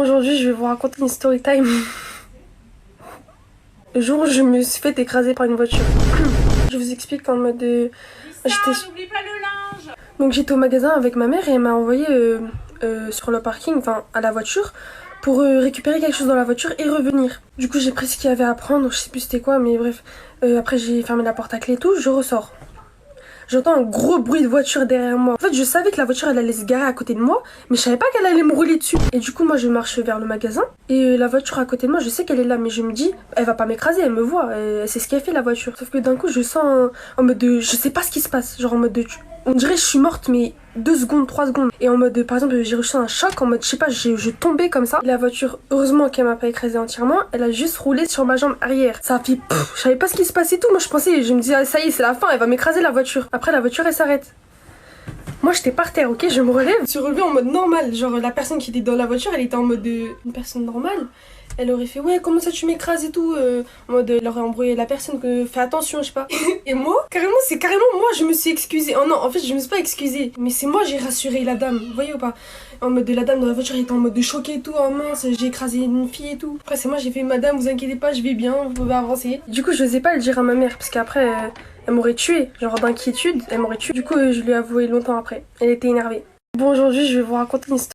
Aujourd'hui, je vais vous raconter une story time. Le jour où je me suis fait écraser par une voiture. Je vous explique en mode... N'oublie pas le linge. Donc j'étais au magasin avec ma mère et elle m'a envoyé sur le parking, enfin à la voiture, pour récupérer quelque chose dans la voiture et revenir. Du coup j'ai pris ce qu'il y avait à prendre, je sais plus c'était quoi, mais bref. Après j'ai fermé la porte à clé et tout, je ressors. J'entends un gros bruit de voiture derrière moi. En fait, je savais que la voiture, elle allait se garer à côté de moi, mais je savais pas qu'elle allait me rouler dessus. Et du coup, moi, je marche vers le magasin. Et la voiture à côté de moi, je sais qu'elle est là, mais je me dis, elle va pas m'écraser, elle me voit. Elle sait ce qu'elle fait, la voiture. Sauf que d'un coup, je sens en mode de... Je sais pas ce qui se passe. Genre en mode de... On dirait que je suis morte, mais 2 secondes, 3 secondes. Et en mode de... Par exemple, j'ai reçu un choc, en mode, je sais pas, je tombais comme ça. Et la voiture, heureusement qu'elle m'a pas écrasée entièrement, elle a juste roulé sur ma jambe arrière. Ça a fait... je savais pas ce qui se passait et tout. Moi, je me disais, ah, ça y est, c'est la fin, elle va m'écraser la voiture. Après, la voiture, elle s'arrête. Moi j'étais par terre, ok, je me relève. Je me suis relevée en mode normal. Genre la personne qui était dans la voiture, elle était en mode une personne normale. Elle aurait fait ouais, comment ça tu m'écrases et tout. En mode elle aurait embrouillé la personne, que fais attention, je sais pas. Et moi, c'est carrément moi, je me suis excusée. Oh non, en fait je me suis pas excusée, mais c'est moi j'ai rassuré la dame, vous voyez ou pas? En mode de la dame dans la voiture, elle était en mode de choquée et tout. Oh mince, j'ai écrasé une fille et tout. Après c'est moi, j'ai fait madame, vous inquiétez pas, je vais bien, vous pouvez avancer. Du coup je n'osais pas le dire à ma mère parce qu'après elle m'aurait tuée, genre d'inquiétude, elle m'aurait tuée. Du coup je lui ai avoué longtemps après. Elle était énervée. Bon, aujourd'hui je vais vous raconter une histoire.